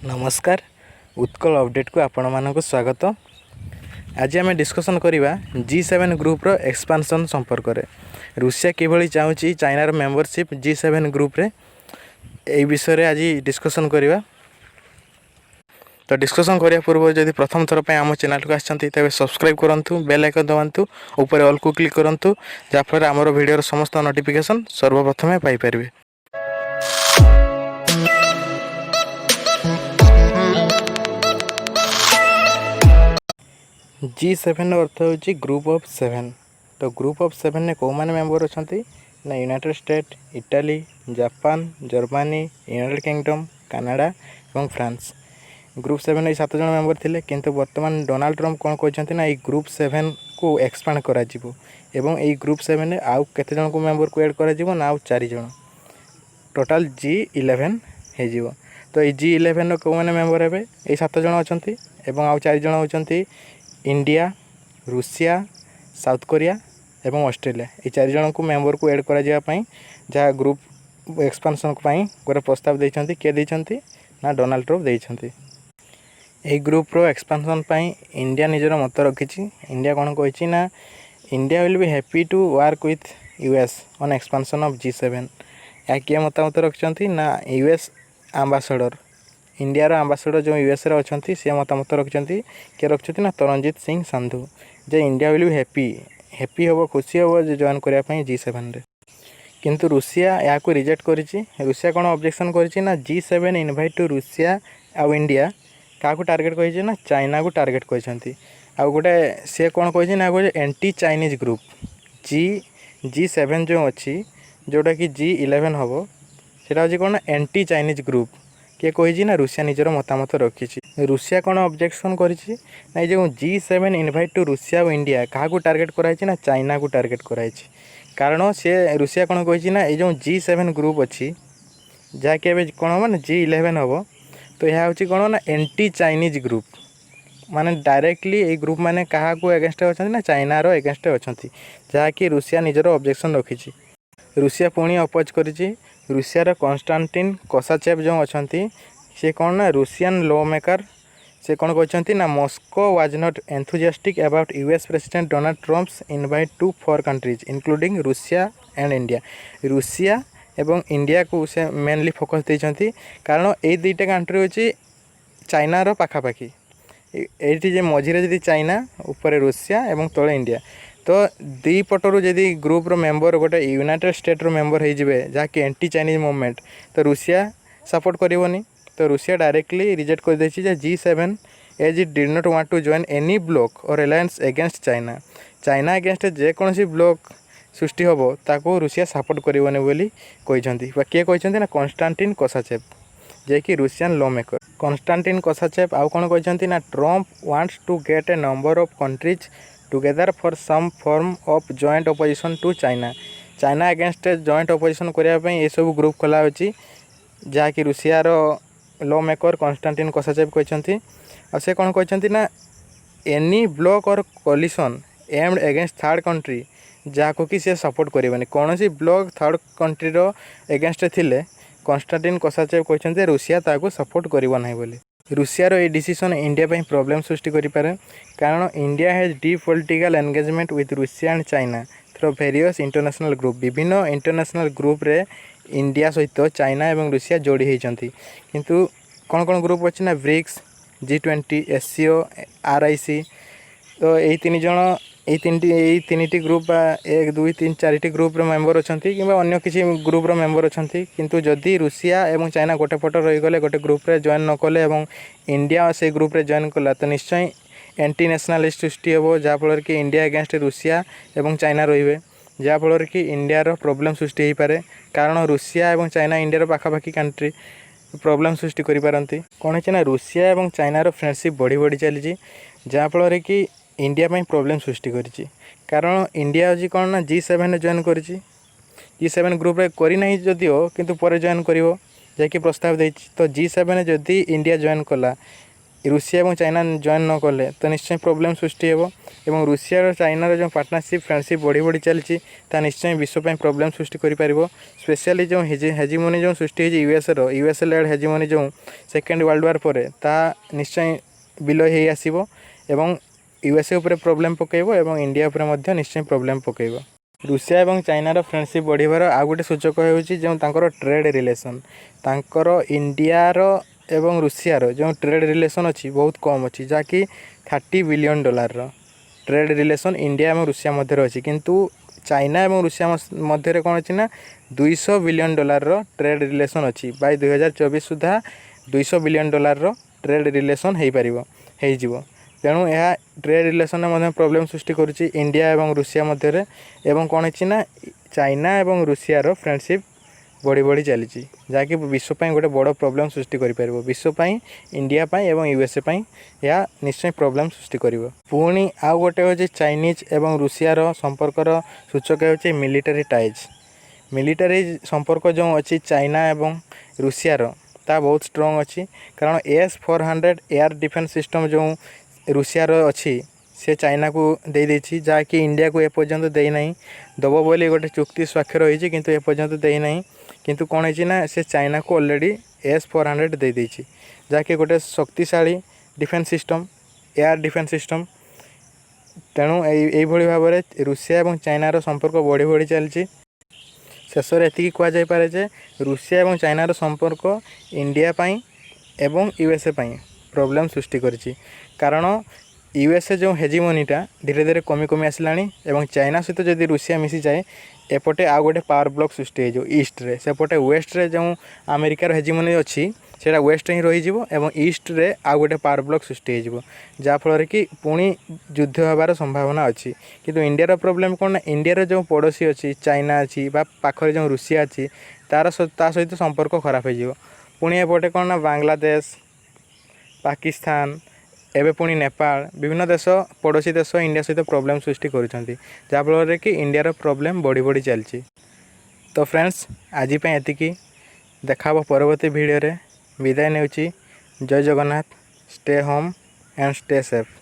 नमस्कार उत्कल अपडेट को आपण मानक स्वागत। आज आम डिस्कसन करवा G7 ग्रुप रो एक्सपांशन संपर्क में रूसिया किभली चाहूँगी चाइनार मेंबरशिप G7 ग्रुप रे ए विषय आज डिस्कसन करवा। तो डिस्कसन करिया पूर्व जदि प्रथम थर पे आम चैनल को आछंती तबे सब्सक्राइब करंतु, बेल आइकन दबांतु, ऊपर ऑल को क्लिक करंतु जाफर आमर वीडियो समस्त नोटिफिकेशन सर्वप्रथमे पाई परिबे। G7 अर्थ होची ग्रुप ऑफ 7। तो ग्रुप ऑफ 7 ने को माने मेंबर अछंती ना United state, Italy, Japan, Germany, United kingdom, Canada और फ्रांस। ग्रुप 7 ए 7 जन मेंबर थिले, किंतु वर्तमान डोनाल्ड ट्रम्प कोन कहचंती ना ए ग्रुप 7 को एक्सपांड करा जिवो एवं ए ग्रुप 7 ने आउ केते जन को मेंबर को ऐड करा जिवो ना आउ 4 जन, टोटल G11 हे जिवो। तो ए G11 नो को माने मेंबर हेबे ए 7 जन अछंती एवं आउ 4 जन होचंती इंडिया, रूसिया, साउथ कोरिया एवं ऑस्ट्रेलिया। ये 4 जन को मेंबर को ऐड करा जिया पई जहाँ ग्रुप एक्सपांशन पई गोरे प्रस्ताव देइछंती के देइछंती ना डोनाल्ड ट्रम्प देइछंती। ए ग्रुप रो एक्सपांशन पई इंडिया निजर मत रखिछि। इंडिया कोन कहिछि ना India will be happy to work with US on expansion of G7। या के मत रखिछंती ना यूएस एम्बेसडर, इंडिया रो एम्बेसडर जो यूएस रे अछंती से मत रखिछंती के रखिछंती ना तरनजीत सिंह संधू जे इंडिया विल बी हैप्पी होबो, खुशी होबो जे जॉइन करिया पई G7 रे। किंतु रूसिया या को रिजेक्ट करिछि। रूसिया कोन ऑब्जेक्शन करिछि ना G7 इनवाइट टू रूसिया आ इंडिया का को टारगेट कहिछि ना चाइना को टारगेट कहिसंती। आ गोटे से कोन कहिछि ना गोटे एंटी चाइनीज ग्रुप G7 जो अछि जोटा कि G11 होबो सेटा होछि कोन ना एंटी चाइनीज ग्रुप के कहिछि ना रूसिया निजर मतामत रखिछि। रूसिया कोन ऑब्जेक्शन करिछि ना जे G7 इनवाइट टू रूसिया और इंडिया का को टारगेट कराइछि ना चाइना को टारगेट कराइछि। कारण से रूसिया कोन कहिछि ना ए जो G7 ग्रुप अछि जा के बे कोन माने G11 होबो, तो यह होछि कोन ना एंटी चाइनीज ग्रुप माने डायरेक्टली ए ग्रुप माने कहा को अगेंस्ट अछंती ना चाइना रो अगेंस्ट अछंती, जा कि रूसिया निजर ऑब्जेक्शन रखिछि। रूसिया पुणी अपोज करिछि। रूसिया रो कॉन्स्टेंटिन कोसाचेव जो अछंती से कोन ना रूसियन लॉ मेकर से कोन कहचंती ना Moscow was not enthusiastic about US president Donald Trump's invite to 4 countries including Russia and India. Russia एवं इंडिया को से मेनली फोकस देइछंती कारण ए दुईटा कंट्री होची चाइना रो पाखापाखी। एठी जे मझिरे जदी चाइना ऊपर रूसिया एवं तळे इंडिया, तो दी पटरु जदी ग्रुप रो मेंबर गोटे यूनाइटेड स्टेट रो मेंबर हो जिवे जहा कि एंटी चाइनीज मूवमेंट, तो रूसिया सपोर्ट करिवोनी। तो रूसिया डायरेक्टली रिजेक्ट कर देछि जे G7 as it did not want to join any bloc or alliance against China. China against जे कोनसी ब्लॉक सृष्टि होबो ताको रूसिया सपोर्ट करिवोनी बोली कहिसंती। के कहिसंती ना कॉन्स्टेंटिन कोसाचेव जे कि Russian lawmaker. Konstantin Kosachev आउ कोन कहिसंती ना Trump wants to get a number of countries together for some form of joint opposition to China. China against joint opposition करिया पई ए सब ग्रुप खोला होची जहा कि रूसिया रो लॉ मेकर कॉन्स्टेंटिन कोसाचेव कहिसंती। आ से कोन कहिसंती ना any bloc or coalition aimed against third country जहाँ कि से सपोर्ट करें कौन सी ब्लॉक थर्ड कंट्री रो अगेंस्ट थिले कॉन्स्टेंटिन कोसाचेव कहते रूसिया ताको सपोर्ट करिवो नाही बोली। रूसिया रो ए डिसीजन इंडिया पे प्रॉब्लम सृष्टि करि पारे कारण India has deep political engagement with Russia and China through various international group. विभिन्न इंटरनेशनल ग्रुप रे इंडिया सहित चाइना एवं रूसिया जोड़ी होइचंती। किंतु कौन कौन ग्रुप अछि ना ब्रिक्स, G20, SCO, RIC। तो यही तीन ग्रुप 1 2 3 4 ग्रुप रो मेंबर अछंती कि अन्य किसी ग्रुप रो मेंबर अछंती। किंतु जदि रूसिया एवं चाइना गोटे पट रही गले गोटे ग्रुप रे जॉइन न कले एवं इंडिया से ग्रुप रे जॉइन कला, तो निश्चय एंटी नेशनलिस्ट सृष्टि हेबो जहाँ फल कि इंडिया अगेंस्ट रूसिया एवं चाइना रहिबे, जहाँ फल कि इंडिया रो प्रॉब्लम सृष्टि हो पारे कारण रूसिया एवं चाइना इंडिया रो पाखापाखी कंट्री प्रॉब्लम सृष्टि करि पारंती। कोन है ना रूसिया एवं चाइना रो फ्रेंडशिप बढ़ी चली जहाँ फल कि इंडिया में प्रॉब्लम सृष्टि करिछि कारण इंडिया आज कौन ना G7 जॉइन करिछि। G7 ग्रुप रे करी नहीं जदिओ किंतु पर जॉइन करिवो जाकि प्रस्ताव देछि। तो G7 जदि इंडिया जॉइन कला ରୁଷିଆ ଏବଂ ଚାଇନା ଜଏନ୍ ନ କଲେ ତ ନିଶ୍ଚୟ ପ୍ରୋବ୍ଲେମ୍ ସୃଷ୍ଟି ହେବ ଏବଂ ରୁଷିଆ ଓ ଚାଇନାର ଯେଉଁ ପାର୍ଟନରସିପ୍ ଫ୍ରେଣ୍ଡସିପ୍ ବଢ଼ି ଚାଲିଛି ତାହା ନିଶ୍ଚୟ ବିଶ୍ୱ ପାଇଁ ପ୍ରୋବ୍ଲେମ୍ ସୃଷ୍ଟି କରିପାରିବ। ସ୍ପେଶିଆଲି ଯେଉଁ ହେଜିମୋନି ଯେଉଁ ସୃଷ୍ଟି ହେଇଛି ୟୁଏସ୍ଏ ଲେଡ୍ ହେଜିମୋନି ଯେଉଁ ସେକେଣ୍ଡ ୱାର୍ଲଡ଼ ୱାର୍ ପରେ ତାହା ନିଶ୍ଚୟ ବିଲୟ ହେଇ ଆସିବ ଏବଂ ୟୁଏସ୍ଏ ଉପରେ ପ୍ରୋବ୍ଲେମ୍ ପକାଇବ ଏବଂ ଇଣ୍ଡିଆ ଉପରେ ମଧ୍ୟ ନିଶ୍ଚୟ ପ୍ରୋବ୍ଲେମ୍ ପକାଇବ। ରୁଷିଆ ଏବଂ ଚାଇନାର ଫ୍ରେଣ୍ଡସିପ୍ ବଢ଼ିବାର ଆଉ ଗୋଟେ ସୂଚକ ହେଉଛି ଯେଉଁ ତାଙ୍କର ଟ୍ରେଡ଼୍ ରିଲେସନ୍। ତାଙ୍କର ଇଣ୍ଡିଆର ଏବଂ ରୁଷିଆର ଯେଉଁ ଟ୍ରେଡ଼୍ ରିଲେସନ୍ ଅଛି ବହୁତ କମ୍ ଅଛି, ଯାହାକି $30 ବିଲିୟନ୍ ଟ୍ରେଡ଼୍ ରିଲେସନ୍ ଇଣ୍ଡିଆ ଏବଂ ରୁଷିଆ ମଧ୍ୟରେ ଅଛି। କିନ୍ତୁ ଚାଇନା ଏବଂ ରୁଷିଆ ମଧ୍ୟରେ କ'ଣ ଅଛି ନା $200 ବିଲିୟନ୍ ଟ୍ରେଡ଼୍ ରିଲେସନ୍ ଅଛି। ବାଇ 2024 ସୁଦ୍ଧା $200 ବିଲିୟନ୍ ଟ୍ରେଡ଼୍ ରିଲେସନ୍ ହେଇଯିବ। ତେଣୁ ଏହା ଟ୍ରେଡ଼୍ ରିଲେସନ୍ରେ ମଧ୍ୟ ପ୍ରୋବ୍ଲେମ୍ ସୃଷ୍ଟି କରୁଛି ଇଣ୍ଡିଆ ଏବଂ ରୁଷିଆ ମଧ୍ୟରେ। ଏବଂ କ'ଣ ହେଇଛି ନା ଚାଇନା ଏବଂ ରୁଷିଆର ଫ୍ରେଣ୍ଡସିପ୍ ବଢ଼ି ଚାଲିଛି, ଯାହାକି ବିଶ୍ୱ ପାଇଁ ଗୋଟେ ବଡ଼ ପ୍ରୋବ୍ଲେମ୍ ସୃଷ୍ଟି କରିପାରିବ। ବିଶ୍ୱ ପାଇଁ, ଇଣ୍ଡିଆ ପାଇଁ ଏବଂ ୟୁଏସ୍ଏ ପାଇଁ ଏହା ନିଶ୍ଚୟ ପ୍ରୋବ୍ଲେମ୍ ସୃଷ୍ଟି କରିବ। ପୁଣି ଆଉ ଗୋଟେ ହେଉଛି ଚାଇନିଜ୍ ଏବଂ ରୁଷିଆର ସମ୍ପର୍କର ସୂଚକ ହେଉଛି ମିଲିଟାରୀ ଟାଇଜ୍। ମିଲିଟାରୀ ସମ୍ପର୍କ ଯେଉଁ ଅଛି ଚାଇନା ଏବଂ ରୁଷିଆର ତାହା ବହୁତ ଷ୍ଟ୍ରଙ୍ଗ ଅଛି, କାରଣ S-400 ଏୟାର ଡିଫେନ୍ସ ସିଷ୍ଟମ୍ ଯେଉଁ ରୁଷିଆର ଅଛି ସେ ଚାଇନାକୁ ଦେଇଛି, ଯାହାକି ଇଣ୍ଡିଆକୁ ଏପର୍ଯ୍ୟନ୍ତ ଦେଇନାହିଁ। ଦେବ ବୋଲି ଗୋଟେ ଚୁକ୍ତି ସ୍ୱାକ୍ଷର ହୋଇଛି କିନ୍ତୁ ଏପର୍ଯ୍ୟନ୍ତ ଦେଇନାହିଁ। କିନ୍ତୁ କ'ଣ ହେଇଛି ନା ସେ ଚାଇନାକୁ ଅଲରେଡ଼ି S-400 ଦେଇଛି, ଯାହାକି ଗୋଟେ ଶକ୍ତିଶାଳୀ defence system, air defence system. ତେଣୁ ଏଇଭଳି ଭାବରେ ରୁଷିଆ ଏବଂ ଚାଇନାର ସମ୍ପର୍କ ବଢ଼ି ଚାଲିଛି। ଶେଷରେ ଏତିକି କୁହାଯାଇପାରେ ଯେ ରୁଷିଆ ଏବଂ ଚାଇନାର ସମ୍ପର୍କ ଇଣ୍ଡିଆ ପାଇଁ ଏବଂ ୟୁଏସ୍ଏ ପାଇଁ ପ୍ରୋବ୍ଲେମ୍ ସୃଷ୍ଟି କରିଛି, କାରଣ ୟୁଏସ୍ଏ ଯେଉଁ ହେଜିମୋନିଟା ଧୀରେ ଧୀରେ କମି ଆସିଲାଣି ଏବଂ ଚାଇନା ସହିତ ଯଦି ରୁଷିଆ ମିଶିଯାଏ ଏପଟେ ଆଉ ଗୋଟେ ପାୱାର ବ୍ଲକ୍ ସୃଷ୍ଟି ହେଇଯିବ ଇଷ୍ଟରେ। ସେପଟେ ୱେଷ୍ଟରେ ଯେଉଁ ଆମେରିକାର ହେଜିମୋନି ଅଛି ସେଇଟା ୱେଷ୍ଟରେ ହିଁ ରହିଯିବ ଏବଂ ଇଷ୍ଟରେ ଆଉ ଗୋଟେ ପାୱାର ବ୍ଲକ୍ ସୃଷ୍ଟି ହେଇଯିବ, ଯାହାଫଳରେ କି ପୁଣି ଯୁଦ୍ଧ ହେବାର ସମ୍ଭାବନା ଅଛି। କିନ୍ତୁ ଇଣ୍ଡିଆର ପ୍ରୋବ୍ଲେମ୍ କ'ଣ ନା ଇଣ୍ଡିଆର ଯେଉଁ ପଡ଼ୋଶୀ ଅଛି ଚାଇନା ଅଛି ବା ପାଖରେ ଯେଉଁ ରୁଷିଆ ଅଛି ତା ସହିତ ସମ୍ପର୍କ ଖରାପ ହେଇଯିବ। ପୁଣି ଏପଟେ କ'ଣ ନା ବାଂଲାଦେଶ, ପାକିସ୍ତାନ, ଏବେ ପୁଣି ନେପାଳ, ବିଭିନ୍ନ ଦେଶ ପଡ଼ୋଶୀ ଦେଶ ଇଣ୍ଡିଆ ସହିତ ପ୍ରୋବ୍ଲେମ୍ ସୃଷ୍ଟି କରୁଛନ୍ତି, ଯାହାଫଳରେ କି ଇଣ୍ଡିଆର ପ୍ରୋବ୍ଲେମ୍ ବଢ଼ି ଚାଲିଛି। ତ ଫ୍ରେଣ୍ଡସ୍, ଆଜି ପାଇଁ ଏତିକି। ଦେଖା ହେବ ପରବର୍ତ୍ତୀ ଭିଡ଼ିଓରେ। ବିଦାୟ ନେଉଛି। ଜୟ Jagannath. Stay home and stay safe.